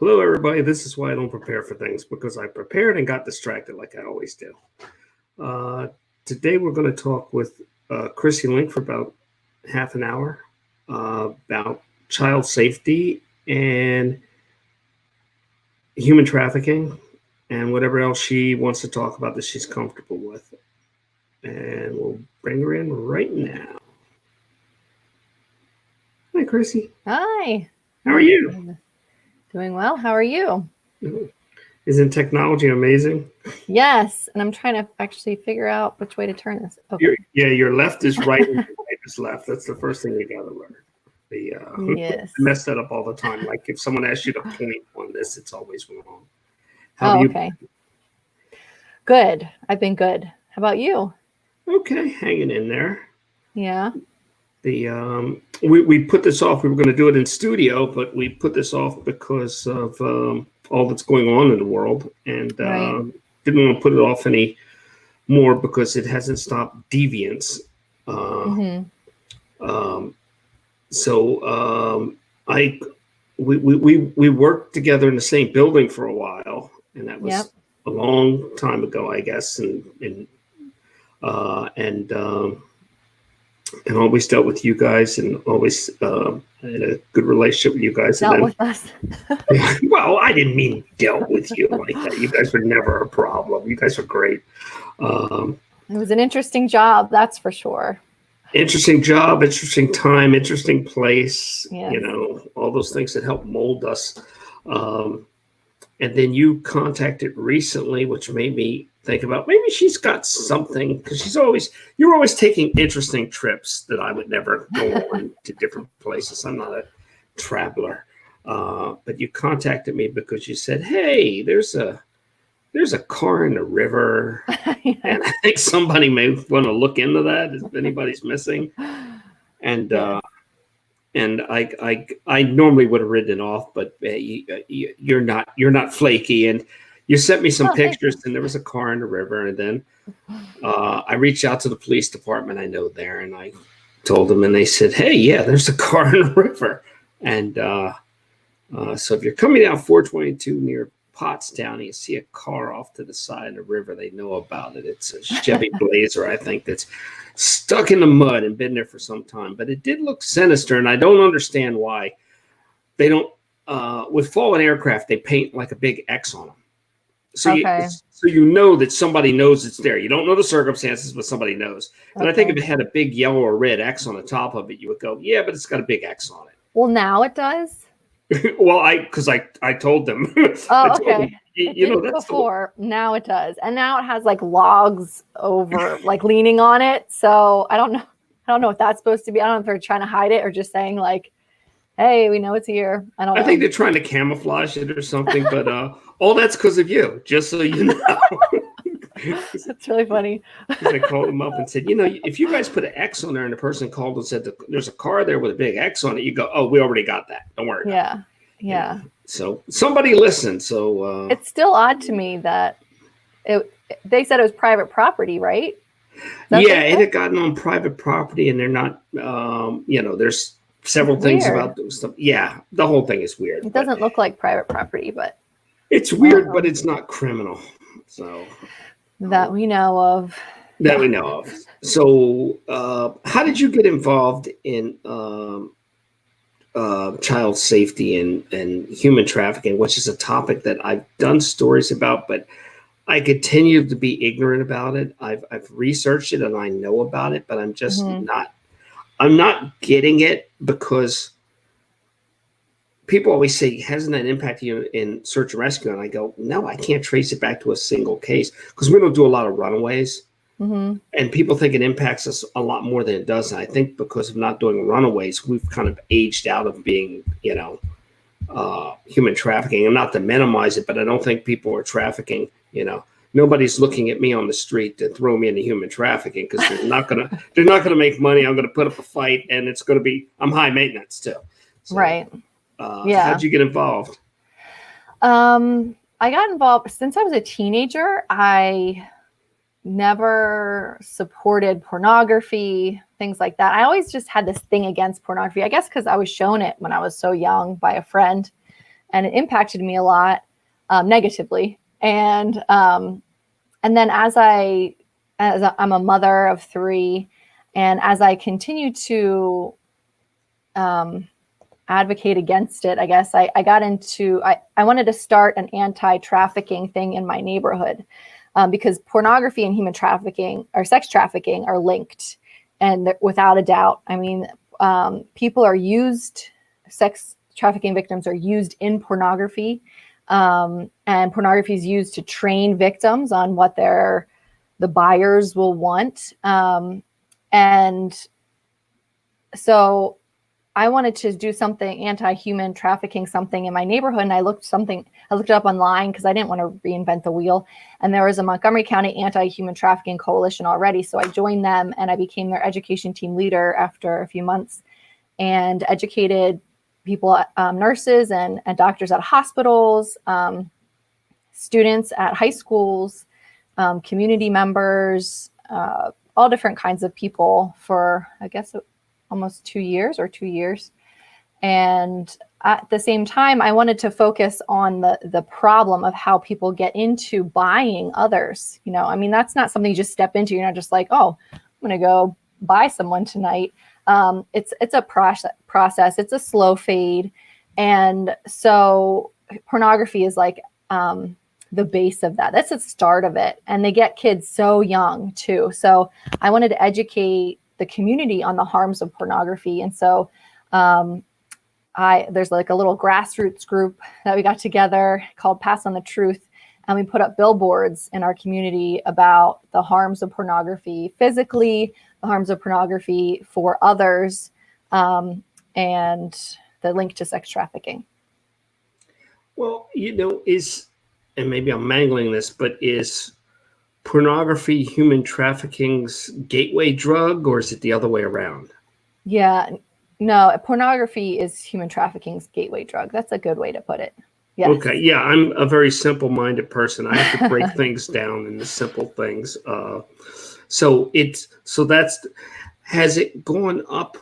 Hello, everybody. This is why I don't prepare for things because I prepared and got distracted like I always do. Uh, Today, we're going to talk with Chrissy Link for about half an hour about child safety and human trafficking and whatever else she wants to talk about that she's comfortable with. And we'll bring her in right now. Hi, Chrissy. Hi. How are you? Doing well. How are you? Isn't technology amazing? Yes. And I'm trying to actually figure out which way to turn this. Okay. Your left is right and your right is left. That's the first thing you got to learn. Yes. I mess that up all the time. Like if someone asks you to point on this, it's always wrong. How Oh, okay. Good. I've been good. How about you? Okay, hanging in there. Yeah. We put this off. We were going to do it in studio, but we put this off because of all that's going on in the world, and didn't want to put it off any more because it hasn't stopped deviance. I we worked together in the same building for a while, and that was a long time ago, I guess, and always dealt with you guys, and always had a good relationship with you guys. Dealt with us. Well, I didn't mean dealt with you like that. You guys were never a problem. You guys were great. It was an interesting job, that's for sure. Interesting job, interesting time, interesting place. Yes. You know, all those things that help mold us. And then you contacted recently, which made me think about maybe she's got something, because you're always taking interesting trips that I would never go on to different places. I'm not a traveler. But you contacted me because you said, hey, there's a car in the river, and I think somebody may want to look into that if anybody's missing. And I normally would have written it off, but you're not flaky, and you sent me some pictures, and there was a car in the river, and then I reached out to the police department I know there, and I told them, and they said, hey, yeah, there's a car in the river, and so if you're coming down 422 near Pottstown, you see a car off to the side of the river, they know about it. It's a Chevy Blazer, I think, that's stuck in the mud and been there for some time. But it did look sinister, and I don't understand why they don't. With fallen aircraft, they paint like a big X on them, so you know that somebody knows it's there. You don't know the circumstances, but somebody knows. And I think if it had a big yellow or red X on the top of it, you would go, yeah, but it's got a big X on it. Well, now it does. Well, I told them. Oh, okay. You know, that's before. Now it does, and now it has like logs over, like leaning on it. So I don't know what that's supposed to be. I don't know if they're trying to hide it or just saying like, "Hey, we know it's here." I don't know. I think they're trying to camouflage it or something, but all that's because of you. Just so you know. That's really funny. I called them up and said, you know, if you guys put an X on there and the person called and said there's a car there with a big X on it, you go, oh, we already got that. Don't worry. Yeah. Yeah. So somebody listened. So it's still odd to me that they said it was private property, right? Yeah, it had gotten on private property, and they're not. There's several things about those stuff. Yeah, the whole thing is weird. It doesn't look like private property, but it's weird, but it's not criminal. So. That we know of. That we know of. So, how did you get involved in child safety and human trafficking, which is a topic that I've done stories about, but I continue to be ignorant about it. I've researched it and I know about it, but I'm just I'm not getting it because people always say, hasn't that impacted you in search and rescue? And I go, no, I can't trace it back to a single case because we don't do a lot of runaways. And people think it impacts us a lot more than it does. And I think because of not doing runaways, we've kind of aged out of being, human trafficking. And not to minimize it, but I don't think people are trafficking. Nobody's looking at me on the street to throw me into human trafficking because they're not gonna make money. I'm gonna put up a fight, and it's gonna be I'm high maintenance too. So, right. How'd you get involved? I got involved since I was a teenager. I never supported pornography, things like that. I always just had this thing against pornography, I guess because I was shown it when I was so young by a friend. and it impacted me a lot negatively. And then as I'm a mother of 3, and as I continue to advocate against it, I guess I got into, I wanted to start an anti-trafficking thing in my neighborhood, because pornography and human trafficking or sex trafficking are linked. And without a doubt, I mean, people are used, sex trafficking victims are used in pornography. And pornography is used to train victims on what the buyers will want. And so I wanted to do something anti-human trafficking, something in my neighborhood. And I looked it up online because I didn't want to reinvent the wheel. And there was a Montgomery County Anti-Human Trafficking Coalition already. So I joined them and I became their education team leader after a few months, and educated people, nurses and doctors at hospitals, students at high schools, community members, all different kinds of people for, I guess, almost 2 years. And at the same time, I wanted to focus on the problem of how people get into buying others. You know, I mean, that's not something you just step into. You're not just like, oh, I'm going to go buy someone tonight. It's a process. It's a slow fade. And so pornography is like the base of that. That's the start of it. And they get kids so young too. So I wanted to educate the community on the harms of pornography. And so there's like a little grassroots group that we got together called Pass on the Truth. And we put up billboards in our community about the harms of pornography physically, the harms of pornography for others, and the link to sex trafficking. Well, and maybe I'm mangling this, but is pornography human trafficking's gateway drug, or is it the other way around? Yeah, no, pornography is human trafficking's gateway drug. That's a good way to put it. Yes. Okay, yeah, I'm a very simple-minded person. I have to break things down into simple things. Has it gone up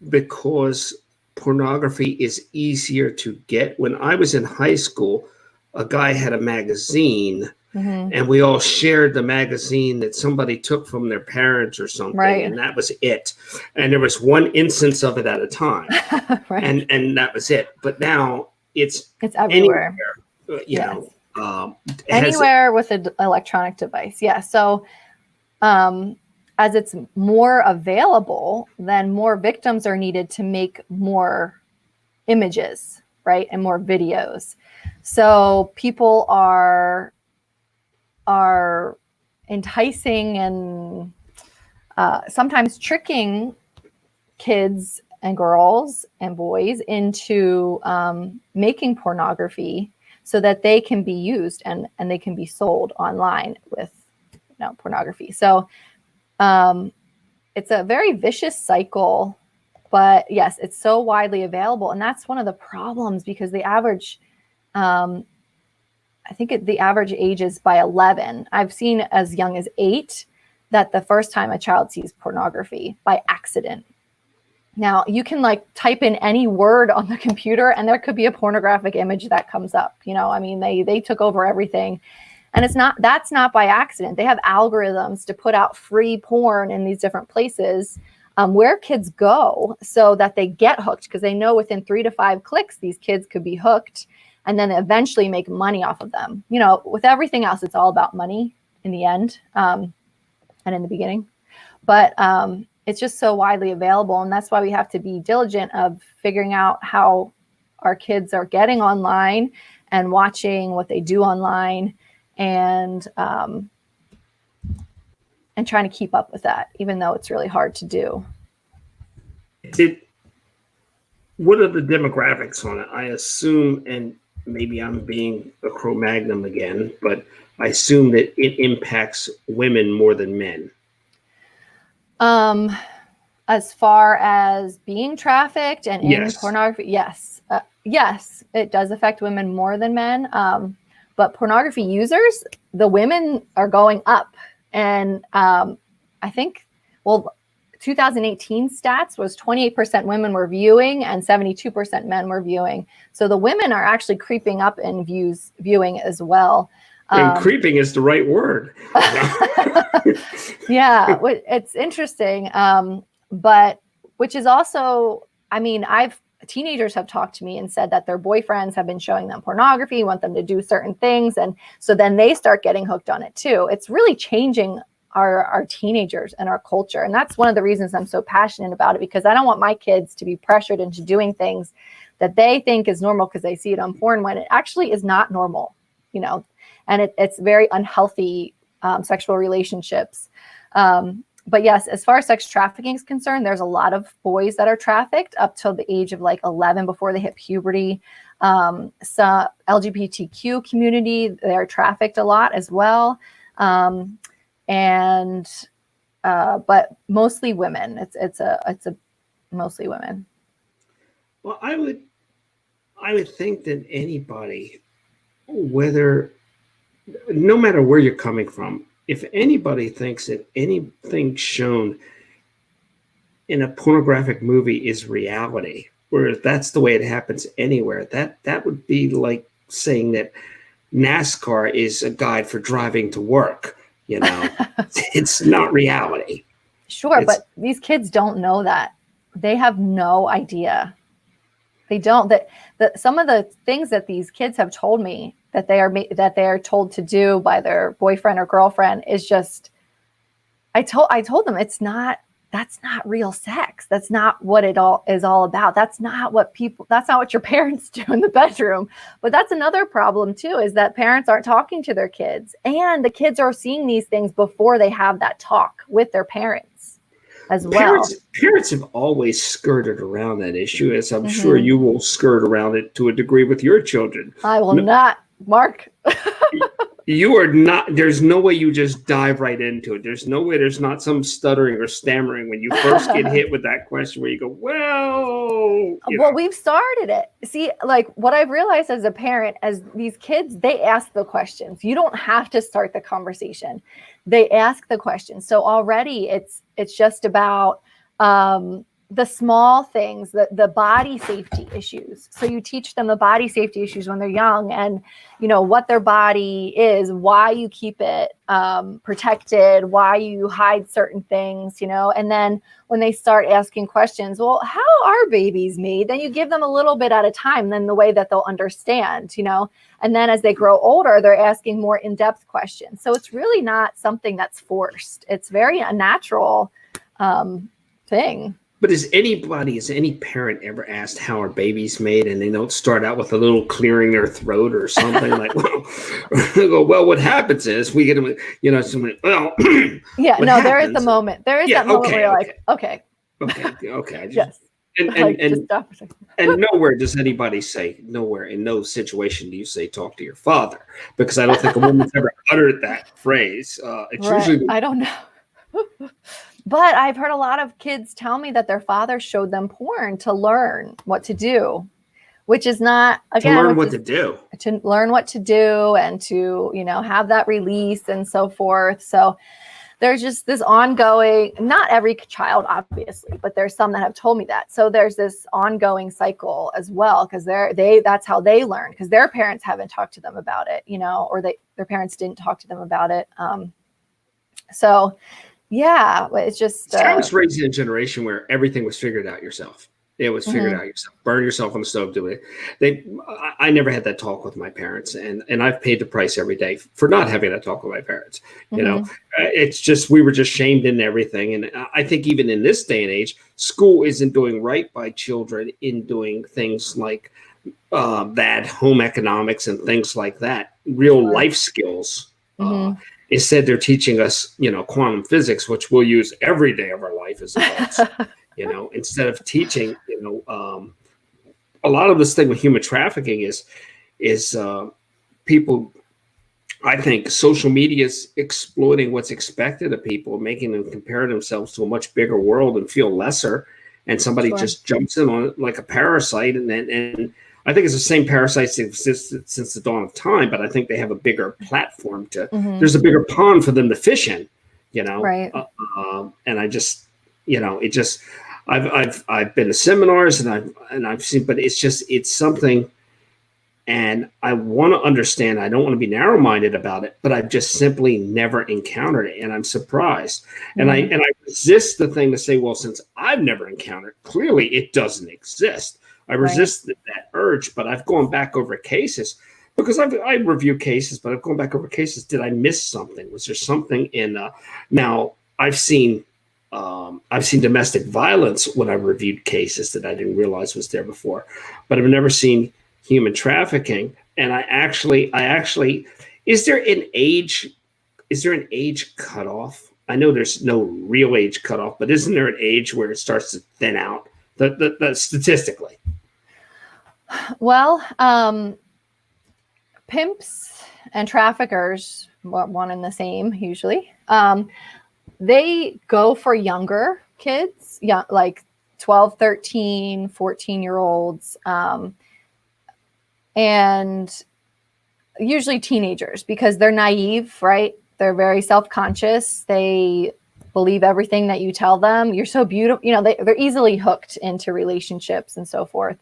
because pornography is easier to get? When I was in high school, a guy had a magazine, and we all shared the magazine that somebody took from their parents or something, right. And that was it. And there was one instance of it at a time, right. and that was it. But now it's everywhere. You know, anywhere with an electronic device. Yeah. So as it's more available, then more victims are needed to make more images, right? And more videos. So people are enticing and sometimes tricking kids and girls and boys into making pornography so that they can be used and they can be sold online with pornography. So it's a very vicious cycle, but yes, it's so widely available. And that's one of the problems, because the average, I think the average age is by 11. I've seen as young as 8 that the first time a child sees pornography by accident. Now you can like type in any word on the computer and there could be a pornographic image that comes up. You know, I mean, they took over everything. And that's not by accident. They have algorithms to put out free porn in these different places where kids go so that they get hooked, because they know within 3 to 5 clicks, these kids could be hooked and then eventually make money off of them. You know, with everything else, it's all about money in the end and in the beginning. But it's just so widely available. And that's why we have to be diligent of figuring out how our kids are getting online and watching what they do online, and trying to keep up with that, even though it's really hard to do. What are the demographics on it? I assume, and maybe I'm being a Cro-Magnon again, but I assume that it impacts women more than men. As far as being trafficked and in pornography, yes, it does affect women more than men. But pornography users, the women are going up. And I think, well, 2018 stats was 28% women were viewing and 72% men were viewing. So the women are actually creeping up in viewing as well. And creeping is the right word. Yeah, it's interesting. But which is also, I mean, teenagers have talked to me and said that their boyfriends have been showing them pornography, want them to do certain things. And so then they start getting hooked on it too. It's really changing our teenagers and our culture. And that's one of the reasons I'm so passionate about it, because I don't want my kids to be pressured into doing things that they think is normal because they see it on porn, when it actually is not normal, you know, and it's very unhealthy sexual relationships. But yes, as far as sex trafficking is concerned, there's a lot of boys that are trafficked up till the age of like 11 before they hit puberty. So LGBTQ community, they're trafficked a lot as well. But mostly women. It's mostly women. Well, I would think that anybody, no matter where you're coming from, if anybody thinks that anything shown in a pornographic movie is reality, or that's the way it happens anywhere, that would be like saying that NASCAR is a guide for driving to work. You know, it's not reality. Sure, but these kids don't know that. They have no idea. They don't. That some of the things that these kids have told me that they are told to do by their boyfriend or girlfriend is just. I told them that's not real sex. That's not what it all is all about. That's not what your parents do in the bedroom. But that's another problem too, is that parents aren't talking to their kids, and the kids are seeing these things before they have that talk with their parents as well. Parents have always skirted around that issue, as I'm sure you will skirt around it to a degree with your children. I will not, Mark. You are not, there's no way you just dive right into it. There's no way there's not some stuttering or stammering when you first get hit with that question where you go, we've started it. See, like what I've realized as a parent, as these kids, they ask the questions. You don't have to start the conversation. They ask the questions. So already it's just about, the small things, the body safety issues. So you teach them the body safety issues when they're young, and you know what their body is, why you keep it protected, why you hide certain things, you know. And then when they start asking questions, well, how are babies made? Then you give them a little bit at a time, then the way that they'll understand, you know. And then as they grow older, they're asking more in-depth questions. So it's really not something that's forced. It's very a natural thing. But has any parent ever asked how are babies made, and they don't start out with a little clearing their throat or something like, well, what happens is we get them, you know, somebody, yeah, no, there is the moment. There is that moment where you're like, okay. Yes. And nowhere does anybody say, nowhere in no situation do you say talk to your father, because I don't think a woman's ever uttered that phrase. It's usually I don't know. But I've heard a lot of kids tell me that their father showed them porn to learn what to do, which is not, again, to learn what to do and to, you know, have that release and so forth. So there's just this ongoing, not every child, obviously, but there's some that have told me that. So there's this ongoing cycle as well, because that's how they learn, because their parents haven't talked to them about it, you know, or their parents didn't talk to them about it. So yeah, it's just. I was raised in a generation where everything was figured out yourself. It was figured out yourself. Burn yourself on the stove, do it. I never had that talk with my parents, and I've paid the price every day for not having that talk with my parents. You know, it's just we were just shamed into everything, and I think even in this day and age, school isn't doing right by children in doing things like bad home economics and things like that. Real life skills. Instead, they're teaching us, you know, quantum physics, which we'll use every day of our life as adults. You know, instead of teaching, you know, a lot of this thing with human trafficking is people. I think social media is exploiting what's expected of people, making them compare themselves to a much bigger world and feel lesser. And somebody just jumps in on it like a parasite, and I think it's the same parasites that existed since the dawn of time, but I think they have a bigger platform there's a bigger pond for them to fish in, you know? Right. And It just, I've been to seminars and I've seen, but it's something, and I want to understand. I don't want to be narrow-minded about it, but I've just simply never encountered it, and I'm surprised. And I resist the thing to say, well, since I've never encountered it, clearly it doesn't exist. I resist that urge, but I've gone back over cases because I review cases, but I've gone back over cases. Did I miss something? Was there something in? Now I've seen domestic violence when I reviewed cases that I didn't realize was there before, but I've never seen human trafficking. And I actually, is there an age cutoff? I know there's no real age cutoff, but isn't there an age where it starts to thin out the statistically? Well, pimps and traffickers, one and the same usually, they go for younger kids, like 12, 13, 14-year-olds, and usually teenagers, because they're naive, right? They're very self-conscious. They believe everything that you tell them. You're so beautiful. They're easily hooked into relationships and so forth.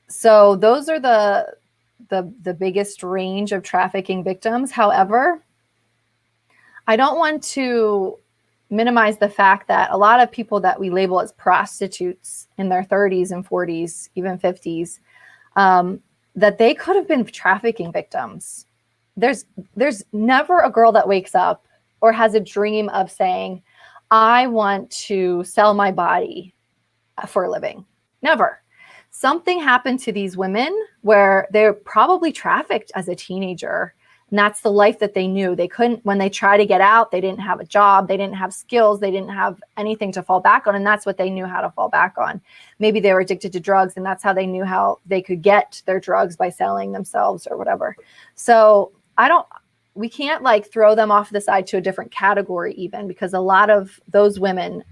So those are the biggest range of trafficking victims. However, I don't want to minimize the fact that a lot of people that we label as prostitutes in their 30s and 40s, even 50s, that they could have been trafficking victims. There's never a girl that wakes up or has a dream of saying, I want to sell my body for a living. Never. Something happened to these women where they're probably trafficked as a teenager. And that's the life that they knew. They couldn't, when they try to get out, they didn't have a job. They didn't have skills. They didn't have anything to fall back on. And that's what they knew how to fall back on. Maybe they were addicted to drugs, and that's how they knew how they could get their drugs, by selling themselves or whatever. So we can't like throw them off the side to a different category even, because a lot of those women,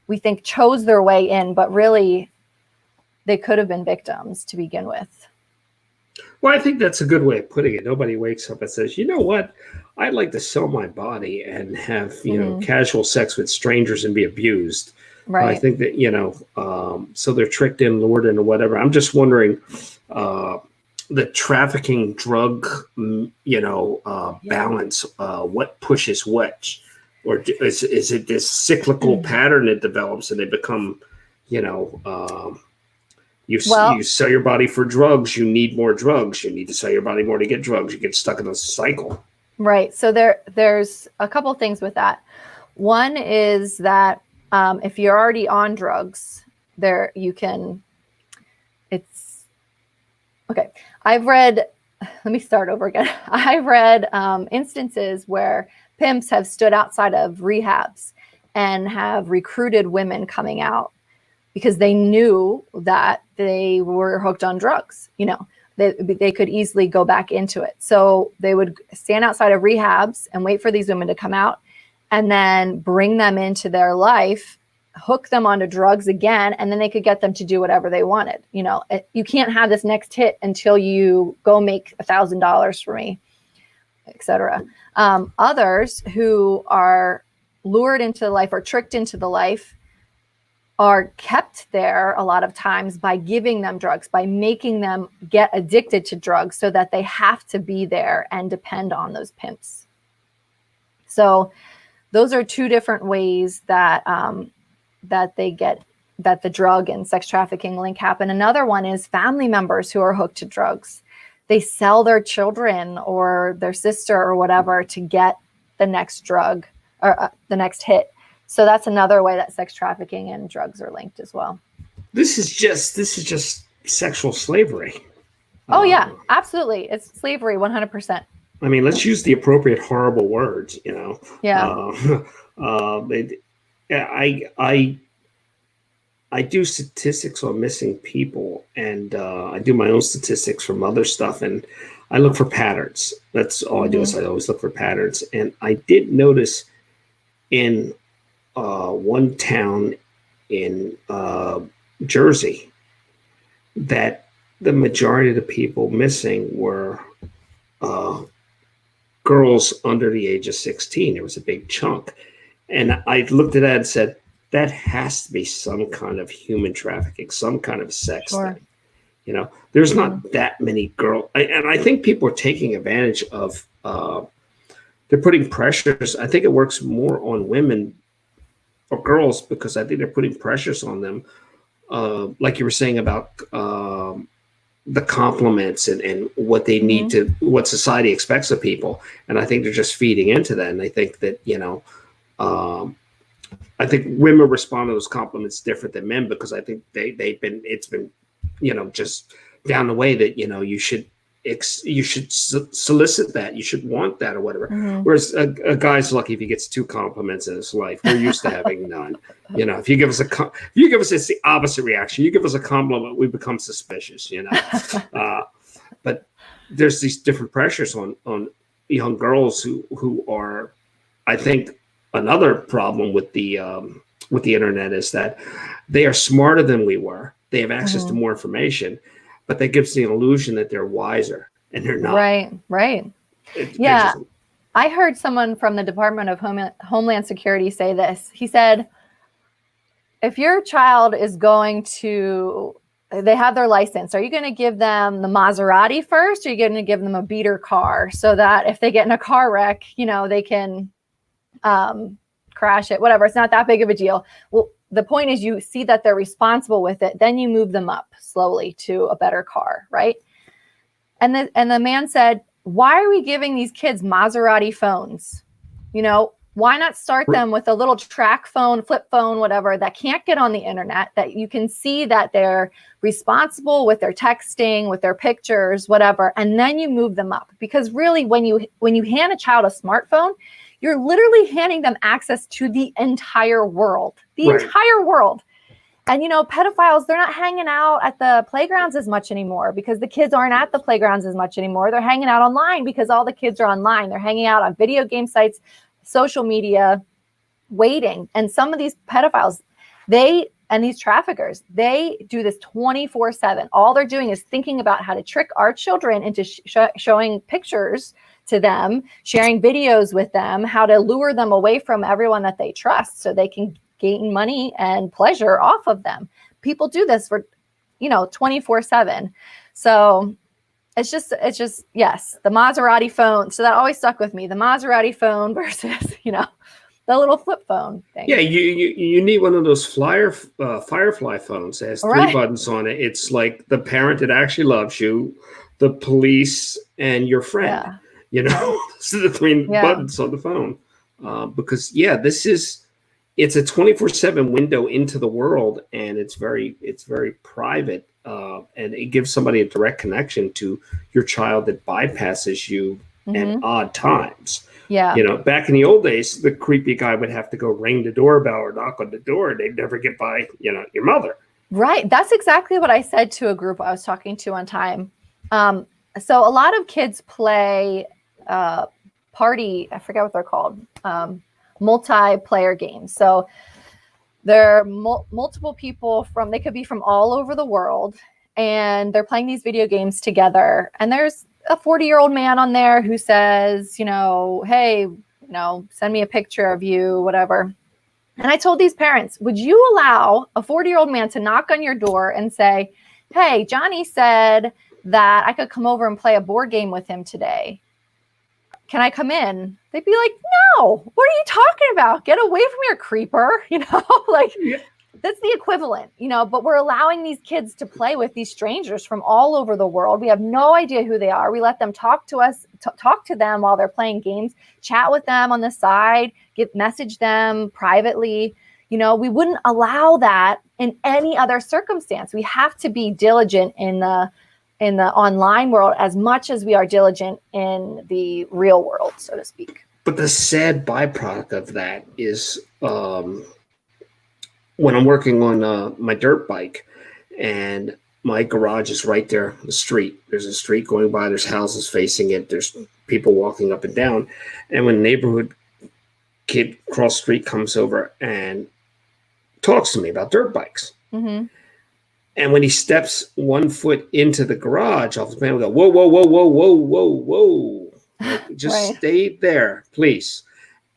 we think chose their way in, but really they could have been victims to begin with. Well, I think that's a good way of putting it. Nobody wakes up and says, you know what, I'd like to sell my body and have, casual sex with strangers and be abused. Right. I think that, so they're tricked in, lured in, or whatever. I'm just wondering, the trafficking drug, balance, what pushes which, or is it this cyclical pattern that develops and they become, you sell your body for drugs, you need more drugs, you need to sell your body more to get drugs, you get stuck in a cycle. Right. So there's a couple things with that. One is that if you're already on drugs, let me start over again. I've read instances where pimps have stood outside of rehabs and have recruited women coming out because they knew that they were hooked on drugs. They could easily go back into it. So they would stand outside of rehabs and wait for these women to come out and then bring them into their life, hook them onto drugs again, and then they could get them to do whatever they wanted. You can't have this next hit until you go make $1,000 for me, etc. Others who are lured into life or tricked into the life are kept there a lot of times by giving them drugs, by making them get addicted to drugs so that they have to be there and depend on those pimps. So those are two different ways that that the drug and sex trafficking link happen. Another one is family members who are hooked to drugs. They sell their children or their sister or whatever to get the next drug or the next hit. So that's another way that sex trafficking and drugs are linked as well. This is just sexual slavery. Oh yeah, absolutely. It's slavery 100%. I mean, let's use the appropriate horrible words, Yeah. I do statistics on missing people, and I do my own statistics from other stuff, and I look for patterns. That's all I do is I always look for patterns. And I did notice in one town in Jersey that the majority of the people missing were girls under the age of 16. There was a big chunk. And I looked at that and said, that has to be some kind of human trafficking, some kind of sex Sure. thing. There's Mm-hmm. not that many girls. And I think people are taking advantage of, they're putting pressures. I think it works more on women or girls because I think they're putting pressures on them. Like you were saying about the compliments and what they need Mm-hmm. to, what society expects of people. And I think they're just feeding into that. And I think that, um, I think women respond to those compliments different than men because I think it's been, just down the way that, you should solicit that, you should want that or whatever. Mm-hmm. Whereas a guy's lucky if he gets 2 compliments in his life. We're used to having none. If you give us it's the opposite reaction. You give us a compliment, we become suspicious. But there's these different pressures on young girls who are, I think, another problem with the internet is that they are smarter than we were. They have access to Mm-hmm. more information, but that gives the illusion that they're wiser, and they're not. Right. They're Yeah. just, I heard someone from the Department of Homeland Security say this. He said, if your child is going to, they have their license, are you going to give them the Maserati first, or are you going to give them a beater car so that if they get in a car wreck, they can crash it, whatever. It's not that big of a deal. Well, the point is you see that they're responsible with it. Then you move them up slowly to a better car, right? And the man said, why are we giving these kids Maserati phones? Why not start them with a little track phone, flip phone, whatever, that can't get on the internet, that you can see that they're responsible with their texting, with their pictures, whatever. And then you move them up. Because really, when you hand a child a smartphone, you're literally handing them access to the entire world, entire world. And, pedophiles, they're not hanging out at the playgrounds as much anymore because the kids aren't at the playgrounds as much anymore. They're hanging out online because all the kids are online. They're hanging out on video game sites, social media, waiting. And some of these pedophiles, and these traffickers, they do this 24/7. All they're doing is thinking about how to trick our children into showing pictures to them, sharing videos with them, how to lure them away from everyone that they trust so they can gain money and pleasure off of them. People do this for, 24/7. So it's just, yes, the Maserati phone. So that always stuck with me, the Maserati phone versus, the little flip phone thing. Yeah, you need one of those Firefly phones. It has 3 buttons on it. It's like the parent that actually loves you, the police, and your friend. So the 3 buttons on the phone. Because it's a 24/7 window into the world, and it's very private, and it gives somebody a direct connection to your child that bypasses you at odd times. Yeah. Back in the old days, the creepy guy would have to go ring the doorbell or knock on the door. They'd never get by, your mother. Right. That's exactly what I said to a group I was talking to one time. So a lot of kids play party, I forget what they're called, multiplayer games. So there are multiple people they could be from all over the world, and they're playing these video games together. And there's a 40-year-old man on there who says, hey, send me a picture of you, whatever. And I told these parents, would you allow a 40-year-old man to knock on your door and say, hey, Johnny said that I could come over and play a board game with him today. Can I come in? They'd be like, no, what are you talking about? Get away from your creeper. That's the equivalent, but we're allowing these kids to play with these strangers from all over the world. We have no idea who they are. We let them talk to us, talk to them while they're playing games, chat with them on the side, message them privately. We wouldn't allow that in any other circumstance. We have to be diligent in the online world as much as we are diligent in the real world, so to speak. But the sad byproduct of that is when I'm working on my dirt bike, and my garage is right there on the street. There's a street going by. There's houses facing it. There's people walking up and down. And when a neighborhood kid cross street comes over and talks to me about dirt bikes, Mm-hmm. and when he steps 1 foot into the garage, all the man will go, whoa, whoa, whoa, whoa, whoa, whoa, whoa. Just Right. stay there, please.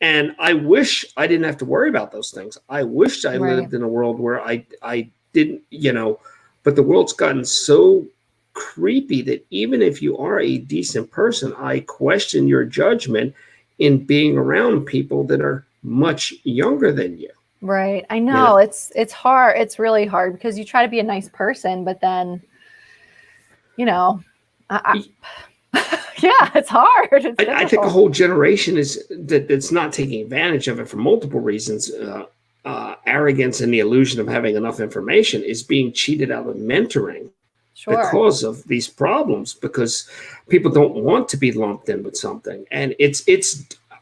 And I wish I didn't have to worry about those things. I wished I Right. lived in a world where I didn't, but the world's gotten so creepy that even if you are a decent person, I question your judgment in being around people that are much younger than you. Right. I You know know, it's hard. It's really hard because you try to be a nice person, but then, you know, I, yeah, it's hard. It's I think a difficult. whole generation that's not taking advantage of it for multiple reasons. Arrogance and the illusion of having enough information is being cheated out of mentoring Sure. because of these problems, because people don't want to be lumped in with something. And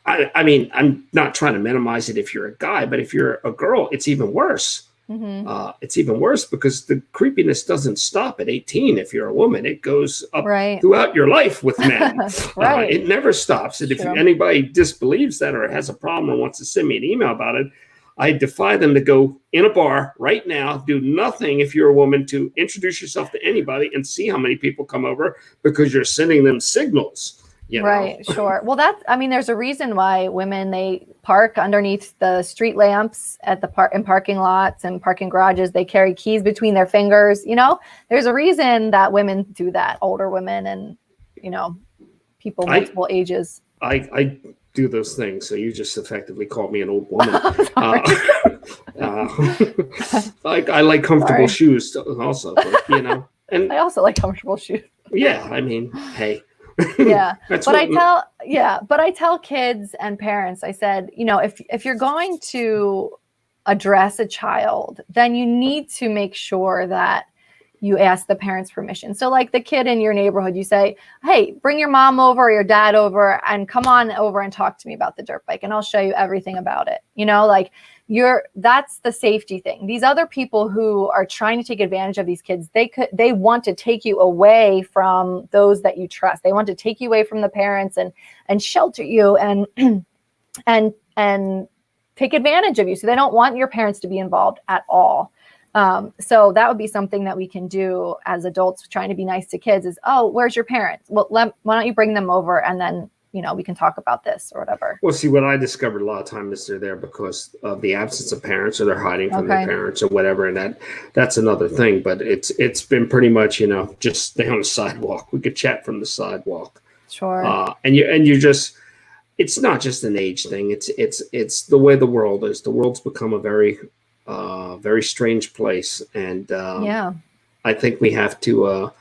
I mean, I'm not trying to minimize it if you're a guy, but if you're a girl, it's even worse. Mm-hmm. It's even worse because the creepiness doesn't stop at 18. If you're a woman, it goes up Right. throughout your life with men. Right. It never stops. And It's if true. anybody disbelieves that or has a problem or wants to send me an email about it, I defy them to go in a bar right now, do nothing if you're a woman, to introduce yourself to anybody and see how many people come over, because you're sending them signals. Right, sure. Well, I mean, there's a reason why women, they park underneath the street lamps at the in parking lots and parking garages. They carry keys between their fingers. There's a reason that women do that, older women and, people multiple ages. I do those things. So you just effectively called me an old woman. I like comfortable shoes also, but, and I also like comfortable shoes. Yeah. I mean, hey. Yeah. But I tell kids and parents, I said, if you're going to address a child, then you need to make sure that you ask the parents' permission. So like the kid in your neighborhood, you say, hey, bring your mom over or your dad over and come on over and talk to me about the dirt bike and I'll show you everything about it. That's the safety thing. These other people who are trying to take advantage of these kids, they want to take you away from those that you trust. They want to take you away from the parents and shelter you and and take advantage of you. So they don't want your parents to be involved at all. So that would be something that we can do as adults trying to be nice to kids is, oh, where's your parents? Well, why don't you bring them over and then, we can talk about this or whatever. Well, see, what I discovered a lot of times is they're there because of the absence of parents, or they're hiding from their parents or whatever. And that's another thing, but it's been pretty much, just stay on the sidewalk. We could chat from the sidewalk. Sure. And you just, it's not just an age thing. It's the way the world is. The world's become a very, very strange place. And I think we have to,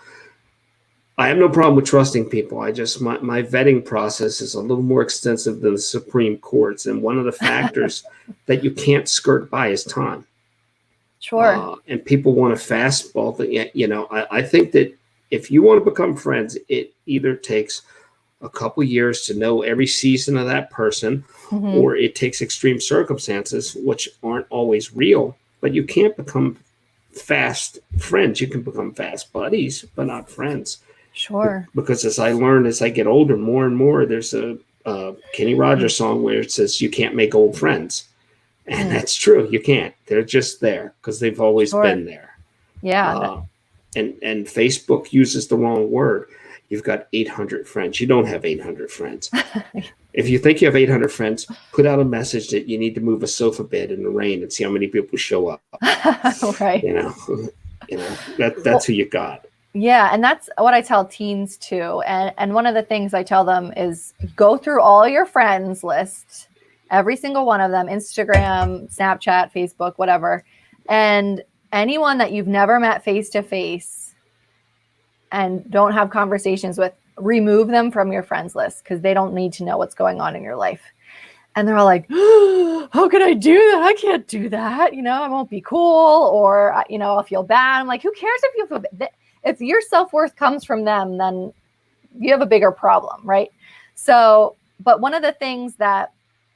I have no problem with trusting people. My vetting process is a little more extensive than the Supreme Court's. And one of the factors that you can't skirt by is time. Sure. And people want to fastball. I think that if you want to become friends, it either takes a couple years to know every season of that person, or it takes extreme circumstances, which aren't always real. But you can't become fast friends. You can become fast buddies, but not friends. Sure. Because as I learned, as I get older, more and more, there's a Kenny Rogers song where it says you can't make old friends. And that's true. You can't. They're just there because they've always been there. Yeah. And Facebook uses the wrong word. You've got 800 friends. You don't have 800 friends. If you think you have 800 friends, put out a message that you need to move a sofa bed in the rain and see how many people show up. Right. That's who you got. Yeah. And that's what I tell teens too. And one of the things I tell them is go through all your friends list, every single one of them, Instagram, Snapchat, Facebook, whatever. And anyone that you've never met face to face and don't have conversations with, remove them from your friends list because they don't need to know what's going on in your life. And they're all like, oh, how can I do that? I can't do that. I won't be cool, or, I'll feel bad. I'm like, who cares if you feel bad? If your self-worth comes from them, then you have a bigger problem, right? So, but one of the things that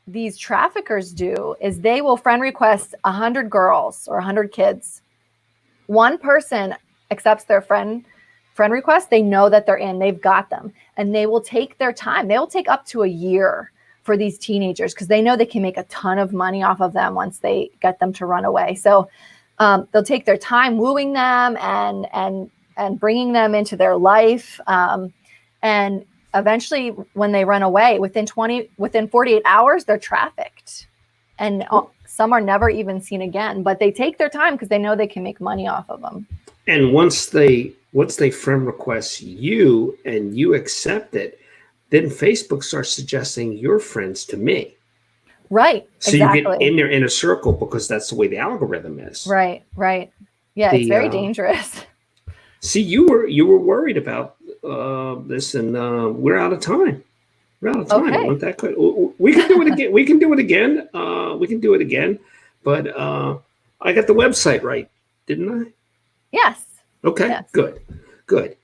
these traffickers do is they will friend request 100 girls or 100 kids. One person accepts their friend request. They know that they're in, they've got them, and they will take their time. They will take up to a year for these teenagers because they know they can make a ton of money off of them once they get them to run away. So they'll take their time wooing them and bringing them into their life. And eventually when they run away, within 48 hours, they're trafficked. And some are never even seen again, but they take their time because they know they can make money off of them. And once they friend request you and you accept it, then Facebook starts suggesting your friends to me. Right. So exactly. you get in their inner circle because that's the way the algorithm is. Right. Right. Yeah, it's very dangerous. See, you were worried about this, and we're out of time. We're out of time. Okay. It went that quick. We can do it again. We can do it again. But I got the website right, didn't I? Yes. Okay. Yes. Good.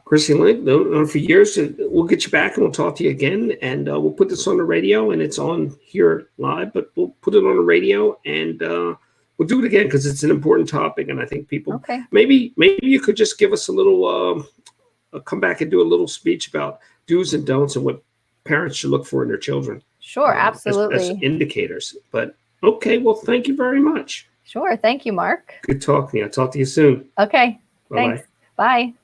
Chrissy Link, known for years. We'll get you back and we'll talk to you again. And we'll put this on the radio, and it's on here live, but we'll put it on the radio, and we'll do it again because it's an important topic. And I think people, okay. maybe you could just give us a little, come back and do a little speech about do's and don'ts and what parents should look for in their children. Sure, absolutely. As indicators. But okay, well, thank you very much. Sure. Thank you, Mark. Good talking to you. I'll talk to you soon. Okay. Bye-bye. Thanks. Bye.